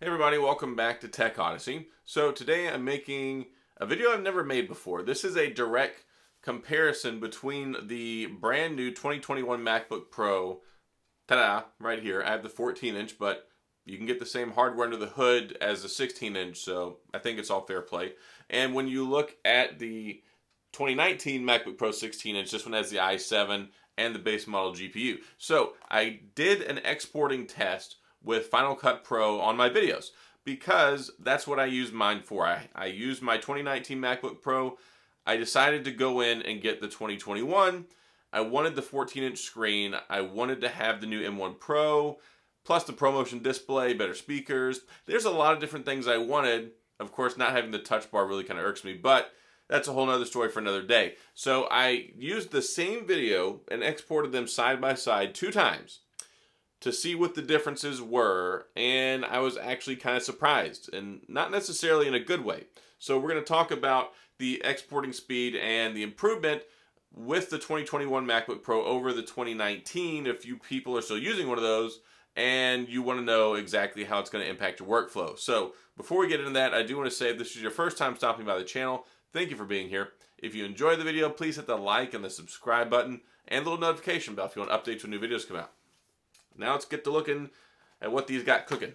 Hey everybody, welcome back to Tech Odyssey. So today I'm making a video I've never made before. This is a direct comparison between the brand new 2021 MacBook Pro, ta-da, right here. I have the 14-inch, but you can get the same hardware under the hood as the 16-inch, so I think it's all fair play. And when you look at the 2019 MacBook Pro 16-inch, this one has the i7 and the base model GPU. So I did an exporting test with Final Cut Pro on my videos because that's what I use mine for. I used my 2019 MacBook Pro. I decided to go in and get the 2021. I wanted the 14-inch screen. I wanted to have the new M1 Pro, plus the ProMotion display, better speakers. There's a lot of different things I wanted. Of course, not having the touch bar really kind of irks me, but that's a whole nother story for another day. So I used the same video and exported them side by side 2 times to see what the differences were, and I was actually kind of surprised, and not necessarily in a good way. So we're going to talk about the exporting speed and the improvement with the 2021 MacBook Pro over the 2019, if you people are still using one of those, and you want to know exactly how it's going to impact your workflow. So before we get into that, I do want to say if this is your first time stopping by the channel, thank you for being here. If you enjoyed the video, please hit the like and the subscribe button, and the little notification bell if you want updates when new videos come out. Now let's get to looking at what these got cooking.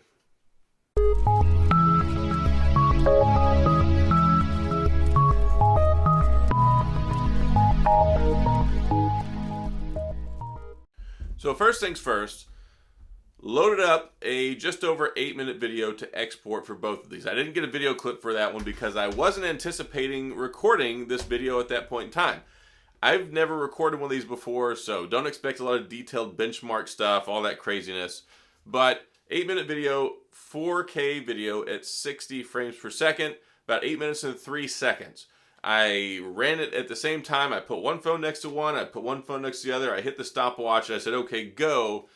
So first things first, loaded up a just over 8-minute video to export for both of these. I didn't get a video clip for that one because I wasn't anticipating recording this video at that point in time. I've never recorded one of these before, so don't expect a lot of detailed benchmark stuff, all that craziness. But 8-minute video, 4K video at 60 frames per second, about 8 minutes and 3 seconds. I ran it at the same time. I put one phone next to one, I put one phone next to the other, I hit the stopwatch, and I said, okay, go,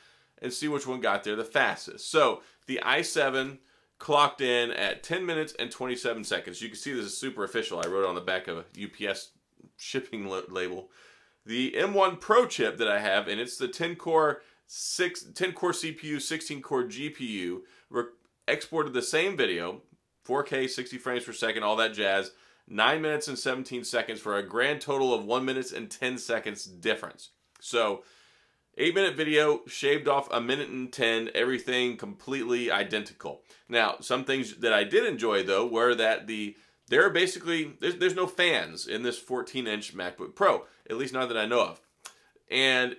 and see which one got there the fastest. So the i7 clocked in at 10 minutes and 27 seconds. You can see this is super official. I wrote it on the back of a UPS shipping label. The M1 Pro chip that I have, and it's the 10-core CPU, 16-core GPU, exported the same video, 4K, 60 frames per second, all that jazz, 9 minutes and 17 seconds for a grand total of 1 minute and 10 seconds difference. So 8-minute video, shaved off 1 minute and 10, everything completely identical. Now, some things that I did enjoy, though, were that there are basically, there's no fans in this 14-inch MacBook Pro, at least not that I know of. And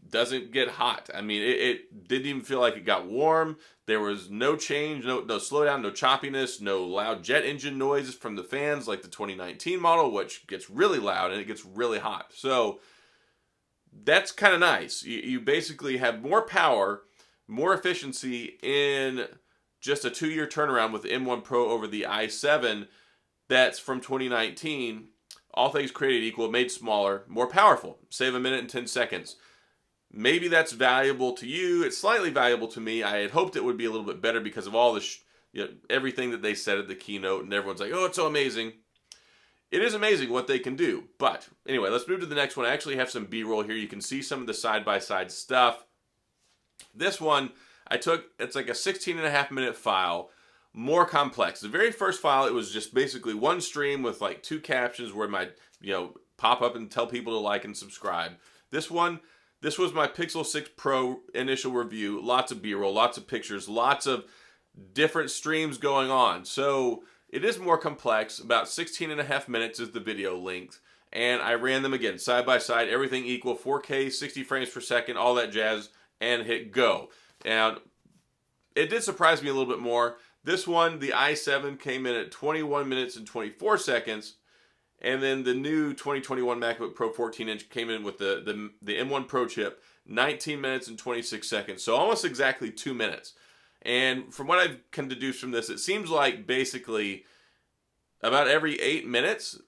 doesn't get hot. I mean, it didn't even feel like it got warm. There was no change, no slowdown, no choppiness, no loud jet engine noises from the fans like the 2019 model, which gets really loud and it gets really hot. So that's kind of nice. You basically have more power, more efficiency in just a 2-year turnaround with the M1 Pro over the i7 that's from 2019. All things created equal, made smaller, more powerful. Save 1 minute and 10 seconds. Maybe that's valuable to you. It's slightly valuable to me. I had hoped it would be a little bit better because of all the everything that they said at the keynote, and everyone's like, oh, it's so amazing. It is amazing what they can do. But anyway, let's move to the next one. I actually have some B-roll here. You can see some of the side-by-side stuff. This one, it's like a 16.5-minute file, more complex. The very first file, it was just basically one stream with like 2 captions where my, pop up and tell people to like and subscribe. This was my Pixel 6 Pro initial review. Lots of B-roll, lots of pictures, lots of different streams going on. So it is more complex. About 16.5 minutes is the video length. And I ran them again, side by side, everything equal, 4K, 60 frames per second, all that jazz, and hit go. And it did surprise me a little bit more. This one, the i7 came in at 21 minutes and 24 seconds. And then the new 2021 MacBook Pro 14-inch came in with the M1 Pro chip, 19 minutes and 26 seconds. So almost exactly 2 minutes. And from what I can deduce from this, it seems like basically about every 8 minutes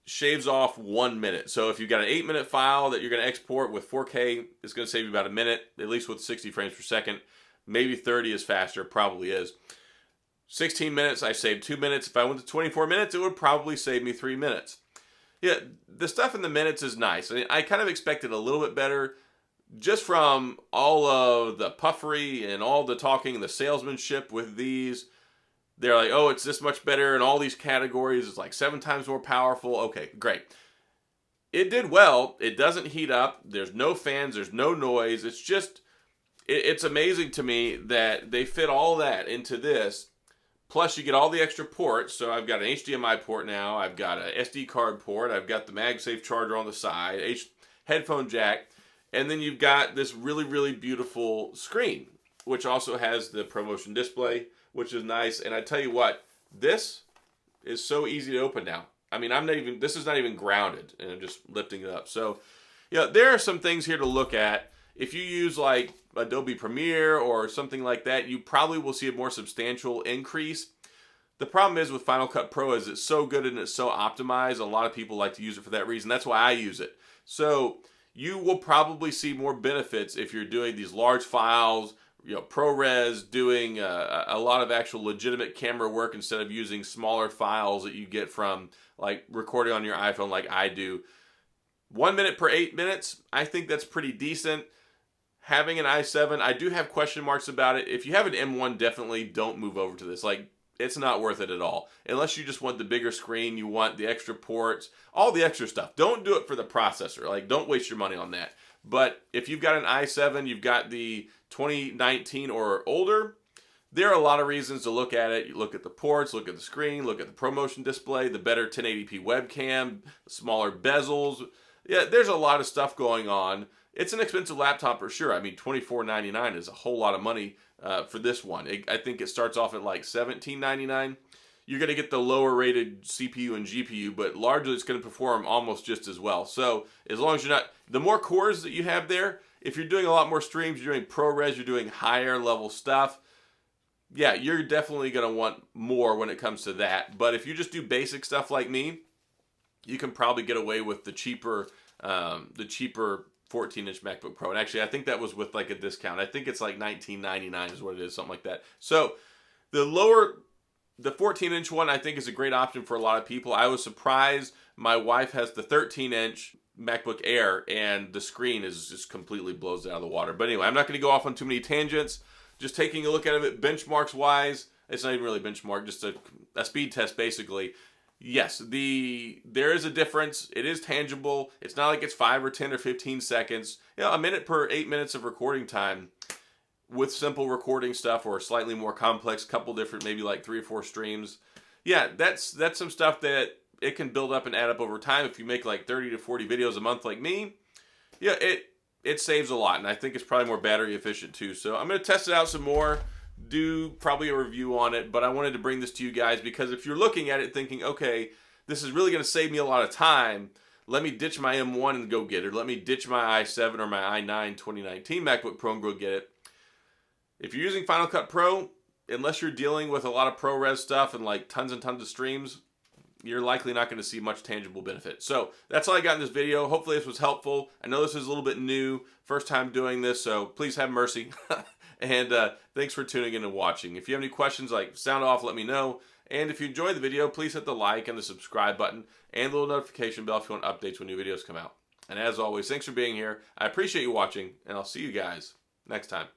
shaves off 1 minute. So if you've got an 8-minute file that you're going to export with 4K, it's going to save you about 1 minute, at least with 60 frames per second. Maybe 30 is faster, probably is. 16 minutes, I saved 2 minutes. If I went to 24 minutes, it would probably save me 3 minutes. Yeah, the stuff in the minutes is nice. I kind of expected a little bit better. just from all of the puffery and all the talking and the salesmanship with these, they're like, oh, it's this much better in all these categories. It's like 7 times more powerful. Okay, great. It did well. It doesn't heat up. There's no fans. There's no noise. It's just, it's amazing to me that they fit all that into this. Plus, you get all the extra ports. So I've got an HDMI port now. I've got an SD card port. I've got the MagSafe charger on the side, headphone jack. And then you've got this really, really beautiful screen, which also has the ProMotion display, which is nice. And I tell you what, this is so easy to open now. I mean, this is not even grounded, and I'm just lifting it up. So, yeah, there are some things here to look at. If you use like Adobe Premiere or something like that, you probably will see a more substantial increase. The problem is with Final Cut Pro is it's so good and it's so optimized. A lot of people like to use it for that reason. That's why I use it. So you will probably see more benefits if you're doing these large files, ProRes, doing a lot of actual legitimate camera work instead of using smaller files that you get from like recording on your iPhone like I do. 1 minute per 8 minutes, I think that's pretty decent. Having an i7, I do have question marks about it. If you have an M1, definitely don't move over to this. Like, it's not worth it at all. Unless you just want the bigger screen, you want the extra ports, all the extra stuff. Don't do it for the processor. Like, don't waste your money on that. But if you've got an i7, you've got the 2019 or older, there are a lot of reasons to look at it. You look at the ports, look at the screen, look at the ProMotion display, the better 1080p webcam, smaller bezels. Yeah, there's a lot of stuff going on. It's an expensive laptop for sure. I mean, $24.99 is a whole lot of money for this one. I think it starts off at like $17.99. You're going to get the lower rated CPU and GPU, but largely it's going to perform almost just as well. So as long as you're not, the more cores that you have there, if you're doing a lot more streams, you're doing ProRes, you're doing higher level stuff, yeah, you're definitely going to want more when it comes to that. But if you just do basic stuff like me, you can probably get away with the cheaper 14-inch MacBook Pro. And actually, I think that was with like a discount. I think it's like $19.99 is what it is, something like that. So the 14-inch one, I think, is a great option for a lot of people. I was surprised. My wife has the 13-inch MacBook Air, and the screen is just completely blows it out of the water. But anyway, I'm not going to go off on too many tangents. Just taking a look at it benchmarks-wise, it's not even really benchmark, just a speed test, basically. Yes, there is a difference. It is tangible. It's not like it's 5 or 10 or 15 seconds. A minute per 8 minutes of recording time with simple recording stuff or slightly more complex, couple different, maybe like 3 or 4 streams. Yeah, that's some stuff that it can build up and add up over time. If you make like 30 to 40 videos a month like me, yeah, it saves a lot, and I think it's probably more battery efficient too. So I'm going to test it out some more, do probably a review on it, but I wanted to bring this to you guys because if you're looking at it thinking, okay, this is really going to save me a lot of time, let me ditch my M1 and go get it, or let me ditch my i7 or my i9 2019 MacBook Pro and go get it. If you're using Final Cut Pro, unless you're dealing with a lot of ProRes stuff and like tons and tons of streams, you're likely not going to see much tangible benefit. So that's all I got in this video. Hopefully this was helpful. I know this is a little bit new, first time doing this, so please have mercy. And thanks for tuning in and watching. If you have any questions, like sound off, let me know. And if you enjoyed the video, please hit the like and the subscribe button and the little notification bell if you want updates when new videos come out. And as always, thanks for being here. I appreciate you watching, and I'll see you guys next time.